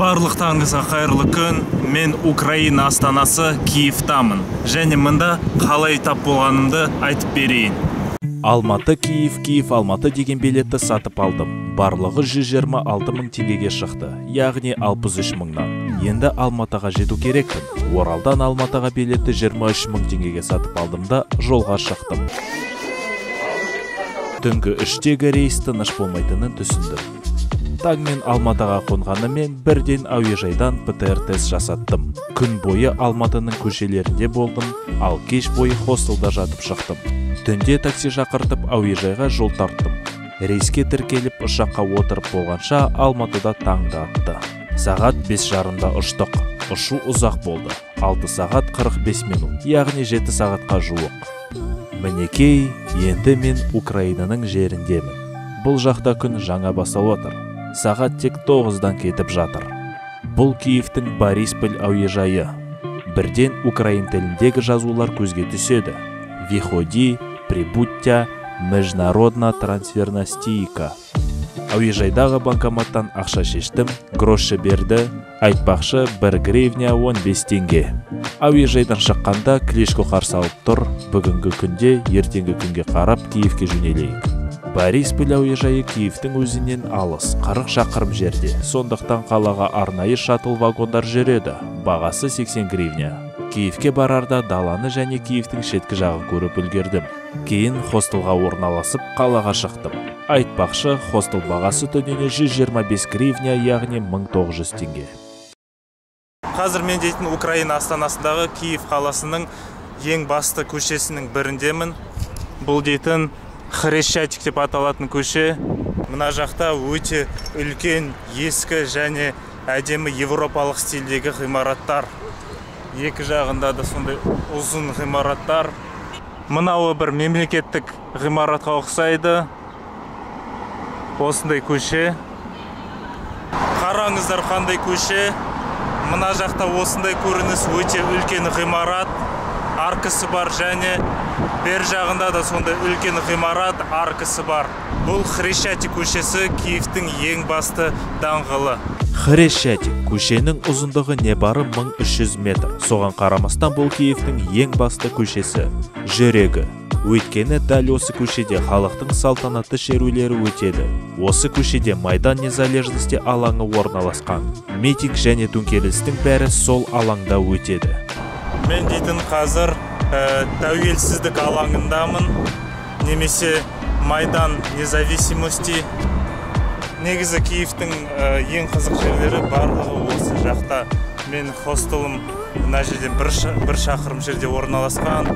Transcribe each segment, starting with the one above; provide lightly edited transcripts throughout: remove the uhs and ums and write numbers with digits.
Барлықтарыңызға қайырлы күн. Мен Украина астанасы Киевтамын. Және мында қалай тап болғанымды айтып берейін. Алматы Киев Алматы деген билетті сатып алдым. Барлығы 126 мың теңгеге шықты, яғни 63 мыңнан. Енді Алматыға жету керекпін. Оралдан Алматыға билетті 23 мың теңгеге сатып алдым да жолға шықтым. Түнгі 3-тегі рейс тыныш болмайтынын түсіндім. Таңмен Алматыға қонғанымен бірден әуежайдан ПТР тест жасаттым. Күн бойы Алматының көшелерінде болдым, ал кеш бойы хостелда жатып шықтым. Түнде такси шақыртып әуежайға жол тарттым. Рейске тіркеліп ұшаққа отырып болғанша Алматыда таңғы атты. Сағат 5:30-да ұштық. Ұшу ұзақ болды. 6 сағат 45 минут, яғни 7 сағатқа жуық. Мінекей, енді мен Украинаның жеріндемін. Бұл жақта күн жаңа басталып отыр. Сағат тек 9-дан кетіп жатыр. Бұл Киевтің Борисполь әуежайы. Бірден украин тіліндегі жазулар көзге түседі. Виходи, прибудьте, международна трансферна стійка. Әуежайдағы банкоматтан ақша шештім, грошшы берді, айтпақшы 1 гривня 15 теңге. Әуежайдан шыққанда Кличко қарсы алып тұр, бүгінгі күнде ертеңгі күнге қарап Киевке жөнелейік. Борисполь әуежайы Киевтің өзінен алыс, 40 шақырым жерде. Сондықтан қалаға арнайы шаттл вагондар жүреді. Бағасы 80 гривня. Киевке барарда даланы және Киевтің шеткі жағын көріп үлгердім. Кейін хостелға орналасып қалаға шықтым. Айтпақшы, хостел бағасы түніне 125 гривня, яғни 1900 теңге. Қазір мен дейтін Украина астанасындағы Киев қаласының ең басты көшесінің біріндемін. Бұл дейтін Хрещатик деп аталатын көше. Мына жақта өте үлкен, ескі және әдемі европалық стильдегі ғимараттар. Екі жағында да сондай ұзын ғимараттар. Мынауы бір мемлекеттік ғимаратқа ұқсайды. Осындай көше. Қараңыздар қандай көше. Мына жақта осындай көрініс, өте үлкен ғимарат. Аркасы бар және бер жағында да сондай үлкен ғимарат, аркасы бар. Бұл Хрещатик көшесі Киевтің ең басты даңғылы. Хрещатик көшенің ұзындығы небары 1300 метр. Соған қарамастан бұл Киевтің ең басты көшесі, жүрегі. Өйткені дәл осы көшеде халықтың салтанатты шерулері өтеді. Осы көшеде Майдан Незалежности алаңы орналасқан. Митинг және төңкерілістің бәрі сол алаңда өтеді. Мен дейтін қазір тәуелсіздік алаңындамын, немесе Майдан Независимости. Негізі Киевтің ең қызық жерлері барлығы осы жақта. Мен хостелім мына жерден бір шақырым жерде орналасқан,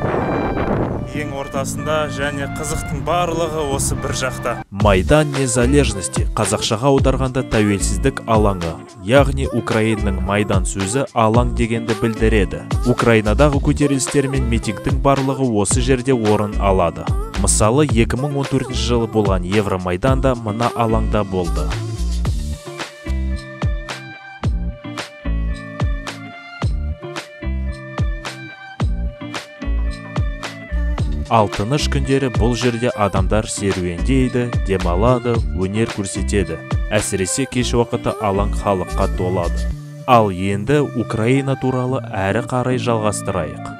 ең ортасында, және қызықтың барлығы осы бір жақта. Майдан Незалежности қазақшаға аударғанда тәуелсіздік алаңы, яғни Украинаның Майдан сөзі алаң дегенді білдіреді. Украинадағы көтерілістер мен митингтің барлығы осы жерде орын алады. Мысалы, 2014 жылы болған Евромайдан да мына алаңда болды. Ал тыныш күндері бұл жерде адамдар серуендейді, демалады, өнер көрсетеді. Әсіресе кеш уақыты алаң халыққа толады. Ал енді Украина туралы әрі қарай жалғастырайық.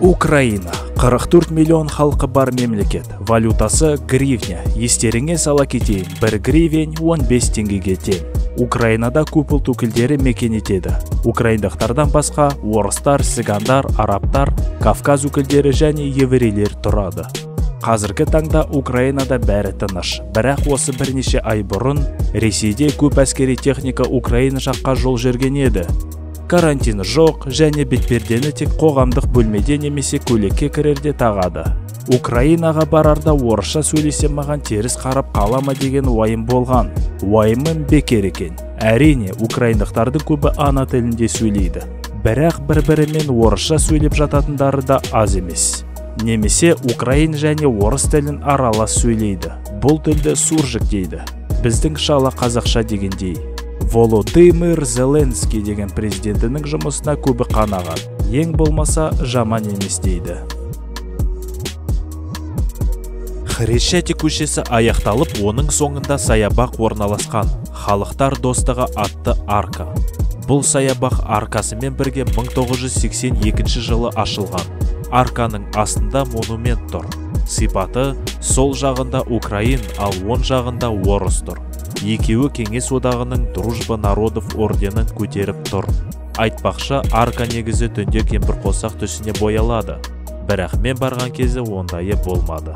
Украина 44 миллион халқы бар мемлекет. Валютасы гривня. Естеріңе сала кетейін, 1 гривен 15 теңгеге тең. Украинада көп ұлт өкілдері мекен етеді. Украиндықтардан басқа орыстар, сигандар, арабтар, Кавказ өкілдері және еврейлер тұрады. Қазіргі таңда Украинада бәрі тыныш. Бірақ осы бірнеше ай бұрын Ресейде көп әскери техника Украина жаққа жол жүрген еді. Карантин жоқ және бетпердені тек қоғамдық бөлмеде немесе көйлекке кірерде тағады. Украинаға барарда орысша сөйлесе маған теріс қарап қалама деген уайым болған. Уайымым бекер екен. Әрине, украиндықтардың көбі ана тілінде сөйлейді. Бірақ бір-бірімен орысша сөйлеп жататындары да аз емес. Немесе украин және орыс тілін аралас сөйлейді. Бұл тілді суржик дейді. Біздің шала қазақша дегендей. Володимир Зеленский деген президентінің жұмысына көбі қанаған. Ең болмаса жаман емес дейді. Хрещатик көшесі аяқталып, оның соңында саябақ орналасқан. Халықтар достығы атты арка. Бұл саябақ аркасымен бірге 1982 жылы ашылған. Арканың астында монумент тұр. Сипаты сол жағында Украин, ал оң жағында орыс тұр. Екеуі Кеңес одағының Дружба народов орденін көтеріп тұр. Айтпақшы, арка негізі түнде кемпірқосақ түсіне боялады. Бірақ мен барған кезі ондайы болмады.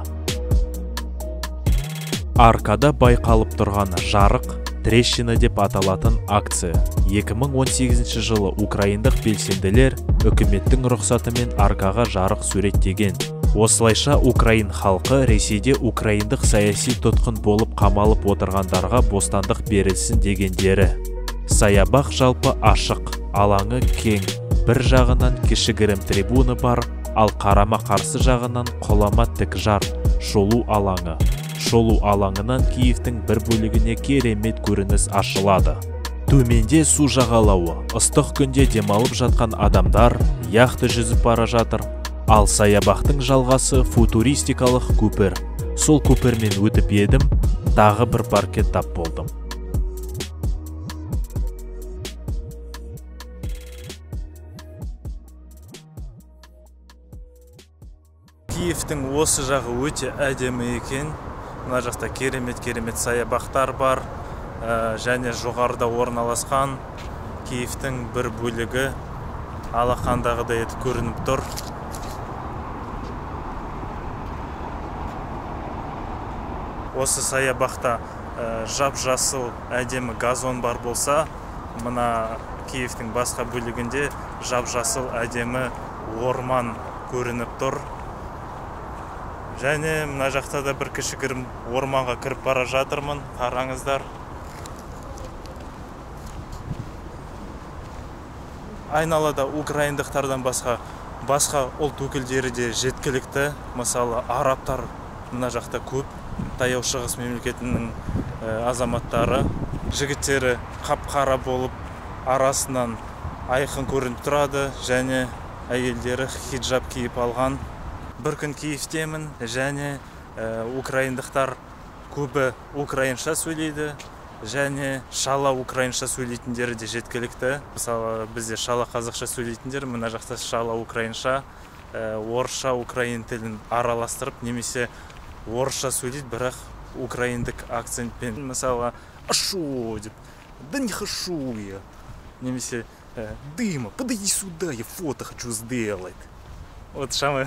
Аркада байқалып тұрған жарық трещина деп аталатын акция. 2018 жылы украиндық белсенділер үкіметтің рұқсатымен аркаға жарық суреттеген. Осылайша Украин халқы Ресейде украиндық саяси тұтқын болып қамалып отырғандарға бостандық берілсін дегендері. Саябақ жалпы ашық, алаңы кең. Бір жағынан кішігірім трибуны бар, ал қарама-қарсы жағынан құлама тік жар, шолу алаңы. Шолу алаңынан Киевтің бір бөлігіне керемет көрініс ашылады. Төменде су жағалауы, ыстық күнде демалып жатқан адамдар, яхта жүзіп бара жатыр. Ал саябақтың жалғасы футуристикалық көпір. Сол көпірмен өтіп едім, тағы бір паркет тап болдым. Киевтің осы жағы өте әдемі екен. Мына жақта керемет саябақтар бар, және жоғарыда орналасқан Киевтің бір бөлігі алақандағыдай етіп көрініп тұр. Осы саябақта жап-жасыл әдемі газон бар болса, мына Киевтің басқа бөлігінде жап-жасыл әдемі орман көрініп тұр. Және мына жақта да бір кішігірім орманға кіріп бара жатырмын, қараңыздар. Айналада украиндықтардан басқа ұлт өкілдері де жеткілікті. Мысалы, арабтар мына жақта көп. Таяу шығыс мемлекетінің азаматтары, жігіттері қап-қара болып арасынан айқын көрініп тұрады, және әйелдері хиджаб киіп алған. Бір күн Киевтемін, және украиндықтар көбі украинша сөйлейді, және шала украинша сөйлейтіндері де жеткілікті. Мысалы, бізде шала қазақша сөйлейтіндер, мына жақта шала украинша, орысша украин тілін араластырып, немесе орысша сөйлейді, бірақ украиндік акцентпен. Мысалы, ашу деп, да не хашу я. Немесе, Дыма, подойди сюда, я фото хочу сделать. Вот шамы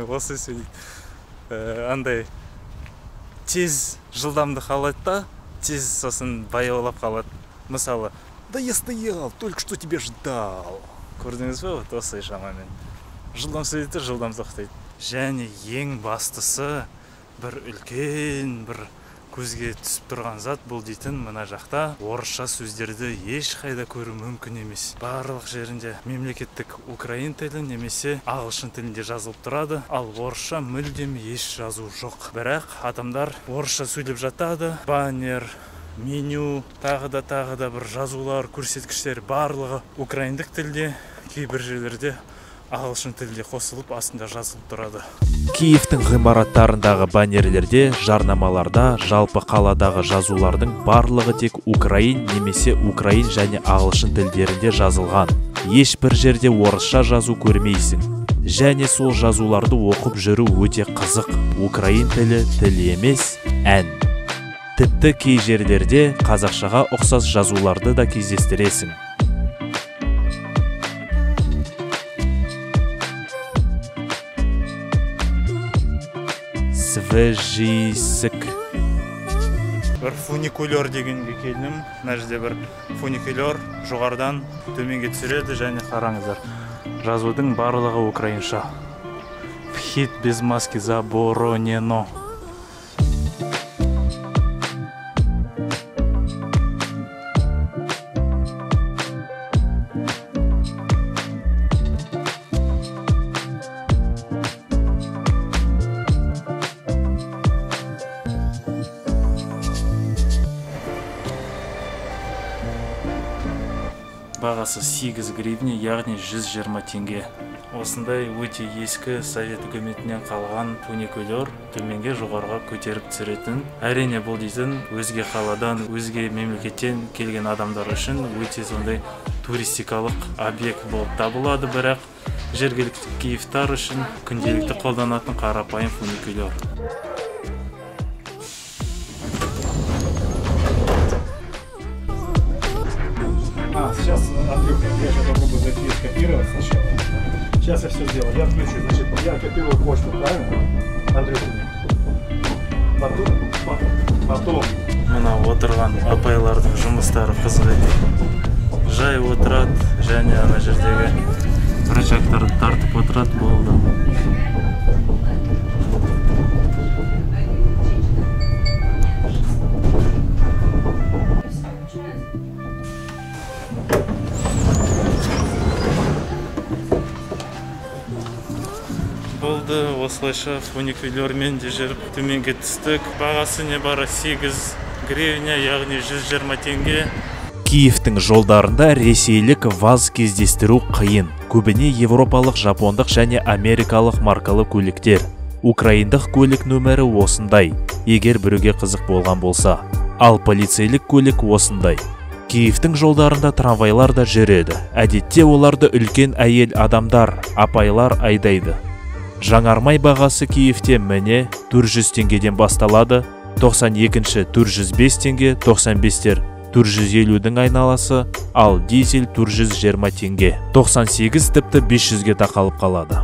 осы сөйлейді. Андай тез жылдамдық алады да, тез сосын баяулап қалады. Мысалы, да я стоял, только что тебя ждал. Көрдіңіз бе? Вот осы шамамен. Жылдам сөйлейді, жылдам тоқтайды. Және ең бастысы бір үлкен, бір көзге түсіп тұрған зат бұл дейтін, мына жақта орысша сөздерді ешқайда көру мүмкін емес. Барлық жерінде мемлекеттік украин тілі немесе ағылшын тілінде жазылып тұрады, ал орысша мүлдем еш жазу жоқ. Бірақ адамдар орысша сөйлеп жатады. Баннер, меню, тағы да бір жазулар, көрсеткіштер барлығы украиндік тілде, кейбір жерлерде ағылшын тілде қосылып, астында жазылып тұрады. Киевтің ғимараттарындағы баннерлерде, жарнамаларда, жалпы қаладағы жазулардың барлығы тек украин немесе украин және ағылшын тілдерінде жазылған. Ешбір жерде орысша жазу көрмейсің. Және сол жазуларды оқып жүру өте қызық. Украин тілі тіл емес, ән. Тіпті кей жерлерде қазақшаға ұқсас жазуларды да кездестіресің. Свежисік. Бір фуникулер дегенге келдім. Мына жерде бір фуникулер жоғардан төменге түсіреді, және қараңыздар. Жазудың барлығы украинша. Вхід без маски заборонено. бағасы 8 гривне, яғни 120 теңге. Осындай өте ескі совет үкіметінен қалған туникөлер төменге жоғарыға көтеріп түсіретін. Әрине бұл дейтін өзге қаладан, өзге мемлекеттен келген адамдар үшін өте сондай туристикалық объект болып табылады, бірақ жергілікті киевтар үшін күнделікті қолданатын қарапайым фуникулер. Сейчас, Андрюх, я сейчас попробую зайти и скопировать сначала. Сейчас я все сделаю. Я включу, значит, я копирую почту, правильно? Андрюх, потом. Мына отырған апайлардың жұмыстары қызық екен. Жай отырады, және ана жердегі рычагтарды тартып отырады, болды. Болды, осылайша фуникулермен де жүріп төменге түстік. Бағасы не бары 8 гривня, яғни 120 теңге. Киевтің жолдарында ресейлік ВАЗ кездестіру қиын. Көбіне европалық, жапондық және америкалық маркалы көліктер. Украиндық көлік нөмірі осындай, егер біреуге қызық болған болса. Ал полицейлік көлік осындай. Киевтің жолдарында трамвайлар да жүреді. Әдетте оларды үлкен әйел адамдар, апайлар айдайды. Жаңармай бағасы Киевте міне 400 теңгеден басталады, 92-ші 405 теңге, 95-тер 450-дің айналасы, ал дизель 420 теңге, 98 тіпті 500-ге тақалып қалады.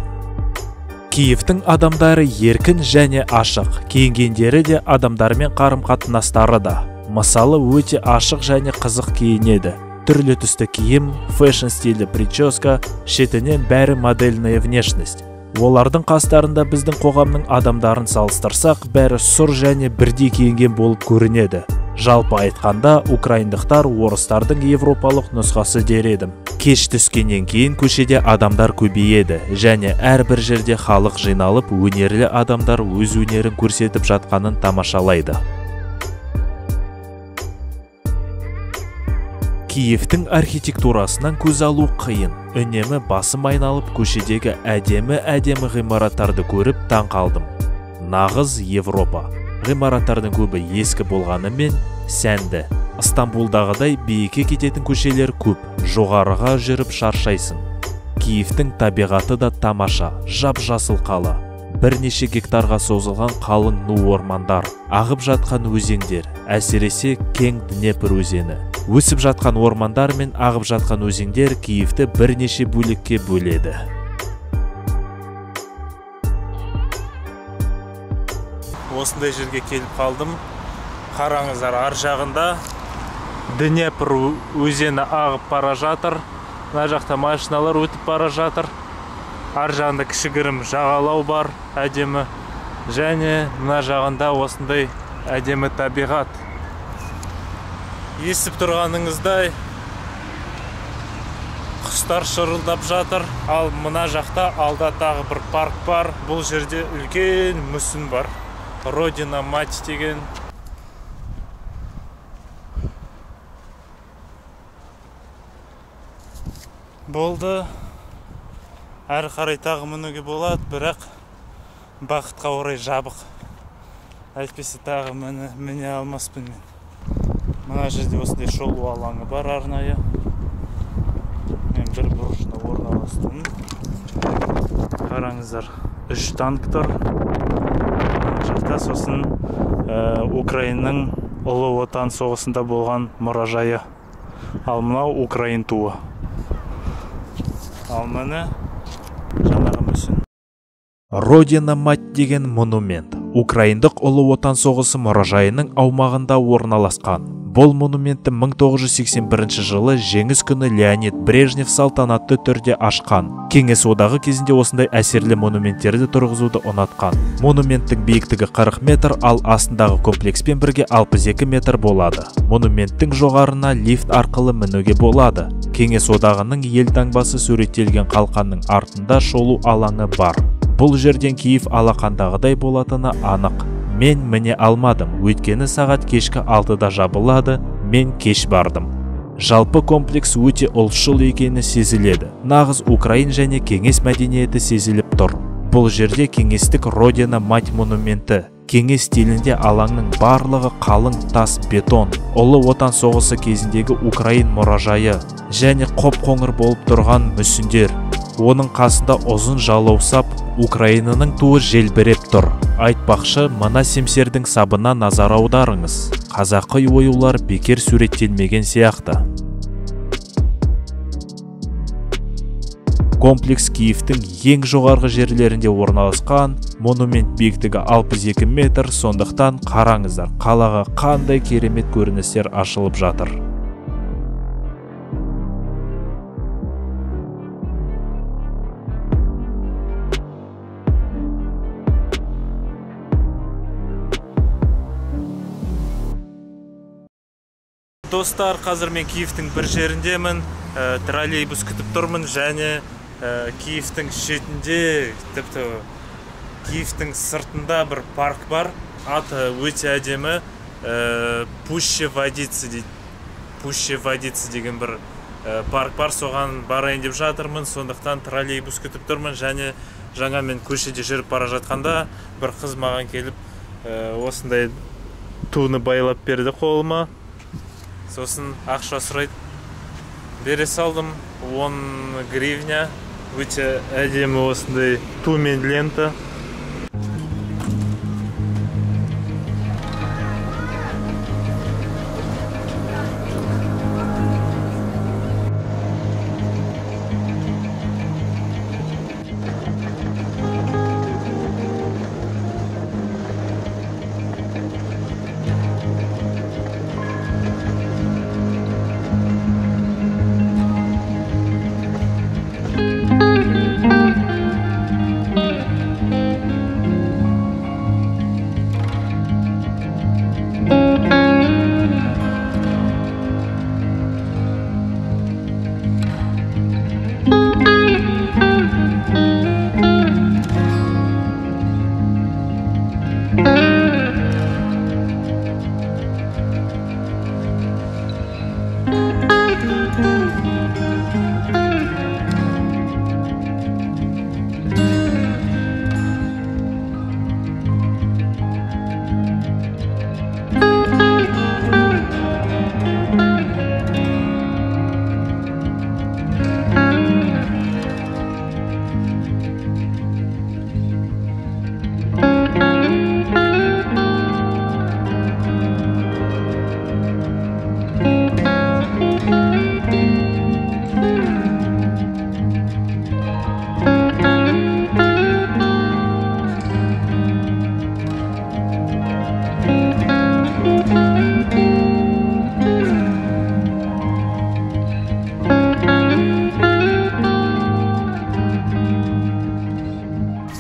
Киевтің адамдары еркін және ашық, киінгендері де адамдармен қарым-қатынастары да. Мысалы, өте ашық және қызық киінеді. Түрлі түсті киім, фэшн стилі прическа, шетінен бәрі модельная внешность. Олардың қастарында біздің қоғамның адамдарын салыстырсақ, бәрі сұр және бірдей киінген болып көрінеді. Жалпы айтқанда, украиндықтар орыстардың европалық нұсқасы дер едім. Кеш түскеннен кейін көшеде адамдар көбейеді, және әрбір жерде халық жиналып, өнерлі адамдар өз өнерін көрсетіп жатқанын тамашалайды. Киевтің архитектурасынан көз алу қиын. Үнемі басым айналып көшедегі әдемі ғимараттарды көріп таң қалдым. Нағыз Европа. Ғимараттардың көбі ескі болғанымен сәнді. Стамбулдағыдай биікке кететін көшелер көп. Жоғарыға жүріп шаршайсың. Киевтің табиғаты да тамаша, жап-жасыл қала. Бірнеше гектарға созылған қалың ну ормандар, ағып жатқан өзендер, әсіресе кең Днепр өзені. Өсіп жатқан ормандар мен ағып жатқан өзендер Киевті бірнеше бөлікке бөледі. Осындай жерге келіп қалдым. Қараңыздар, ар жағында Днепр өзені ағып бара жатыр. Мына жақта машиналар өтіп бара жатыр. Ар жағында кішігірім жағалау бар, әдемі. Және мына жағында осындай әдемі табиғат. Естіп тұрғаныңыздай құстар шырылдап жатыр. Ал мына жақта алда тағы бір парк бар. Бұл жерде үлкен мүсін бар. Родина мать деген. Болды. Әрі қарай тағы мінуге болады, бірақ бақытқа орай жабық. Әйтпесе тағы міне алмаспын мен. Мына жерде осындай шолу алаңы бар арнайы. Мен бір бұрышына орналастым. Қараңыздар, 3 танк тұр. Мына жақта сосын Украинаның Ұлы Отан соғысында болған мұражайы. Ал мынау Украин туы. Ал міне жаңағы мүсін. Родина мать деген монумент Украиндық Ұлы Отан соғысы мұражайының аумағында орналасқан. Бұл монументті 1981 жылы жеңіс күні Леонид Брежнев салтанатты түрде ашқан. Кеңес одағы кезінде осындай әсерлі монументтерді тұрғызуды ұнатқан. Монументтің биіктігі 40 метр, ал астындағы комплекспен бірге 62 метр болады. Монументтің жоғарына лифт арқылы мінуге болады. Кеңес одағының елтаңбасы суреттелген қалқанның артында шолу алаңы бар. Бұл жерден Киев алақандағыдай болатыны анық. Мен міне алмадым, өйткені сағат кешкі 6-да жабылады, мен кеш бардым. Жалпы комплекс өте ұлтшыл екені сезіледі. Нағыз украин және кеңес мәдениеті сезіліп тұр. Бұл жерде кеңестік Родина мать монументі, кеңес стилінде алаңның барлығы қалың тас бетон, ұлы отан соғысы кезіндегі Украин мұражайы және қоп-қоңыр болып тұрған мүсіндер. Оның қасында ұзын жалаусап Украинаның туы желбіреп тұр. Айтпақшы, мына семсердің сабына назар аударыңыз. Қазақы оюлар бекер суреттелмеген сияқты. Комплекс Киевтің ең жоғарғы жерлерінде орналасқан, монумент биіктігі 62 метр, сондықтан қараңыздар, қалаға қандай керемет көріністер ашылып жатыр. Достар, қазір мен Киевтің бір жеріндемін, троллейбус күтіп тұрмын, және Киевтің шетінде, тіпті Киевтің сыртында бір парк бар. Аты өте әдемі, Пуще Водицы деген бір парк бар, соған барайын деп жатырмын, сондықтан троллейбус күтіп тұрмын, және жаңа мен көшеде жүріп бара жатқанда бір қыз маған келіп осындай туны байлап берді қолыма. Сосын ақша сұрайды. Бере салдым, 10 гривня. Өте әдемі осындай ту мен лента.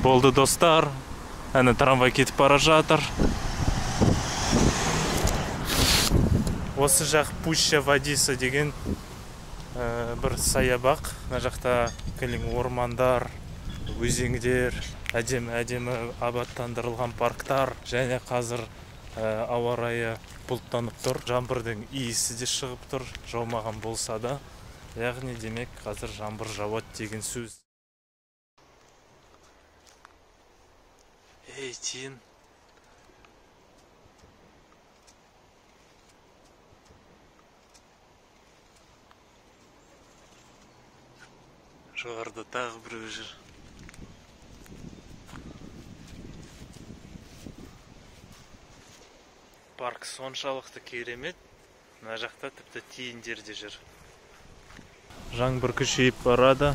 Болды достар, әні трамвай кетіп бара жатыр. Осы жақ Пуща Водица деген бір саябақ. Мына жақта кілең ормандар, өзендер, әдемі абаттандырылған парктар, және қазір ауа райы бұлттанып тұр. Жаңбырдың иісі де шығып тұр, жаумаған болса да. Яғни демек қазір жаңбыр жауады деген сөз. Ей, тиін. Жоғарда тағы біреу жүр. Парк соншалықты керемет. Мына жақта тіпті тиіндер де жүр. Жаңбыр күшейіп барады.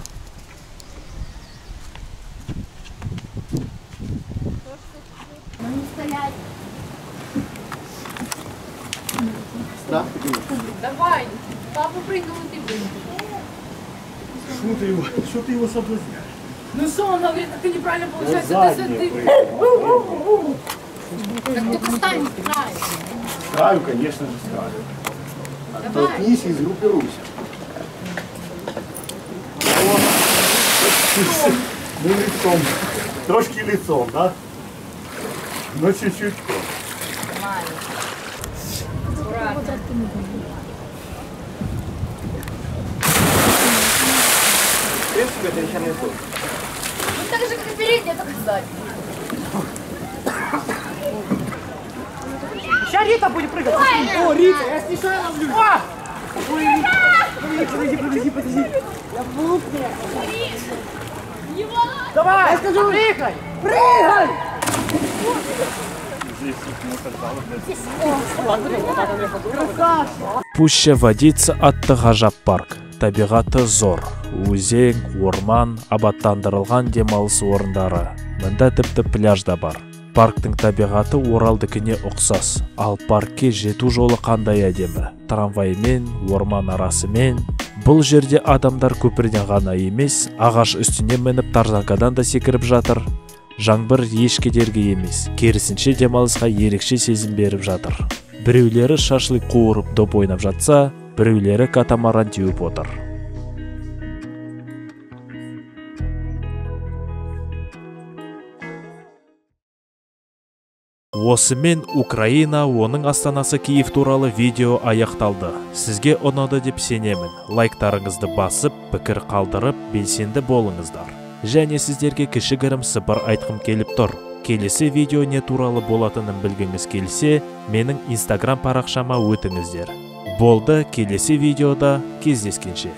Давай, папа прыгнул, и ты прыгнул. Что ты его соблазняешь? Ну что, он говорит, как неправильно получается, Вот ты заднее ты. прыгает. Так только стань с краю. С краю, конечно же, с краю. Оттолкнись и сгруппируйся. Ну, лицом. Трошки лицом, да? Но чуть-чуть. Ну так же, как и передняя, так и сзади. Сейчас Рита будет прыгать. О, Рита, я с ней ловлю. О! Ой, Рита. Подожди. Я буду. Давай, я скажу, прыгай. Прыгай! Пуща водица атты ғажап парк. Табиғаты зор. Өзен, орман, абаттандырылған демалыс орындары. Мында тіпті пляж да бар. Парктың табиғаты Оралдыкіне ұқсас. Ал паркке жету жолы қандай әдемі. Трамваймен, орман арасымен. Бұл жерде адамдар көпірден ғана емес, ағаш үстіне мініп тарзанкадан да секіріп жатыр. Жаңбыр еш кедергі емес, керісінше демалысқа ерекше сезім беріп жатыр. Біреулері шашлык қуырып доп ойнап жатса, біреулері катамаран теуіп отыр. Осымен Украина, оның астанасы Киев туралы видео аяқталды. Сізге ұнады деп сенемін. Лайктарыңызды басып, пікір қалдырып, белсенді болыңыздар. Және сіздерге кішігірім сыбыр айтқым келіп тұр. Келесі видео не туралы болатынын білгіңіз келсе, менің Instagram парақшама өтіңіздер. Болды, келесі видеода кездескенше.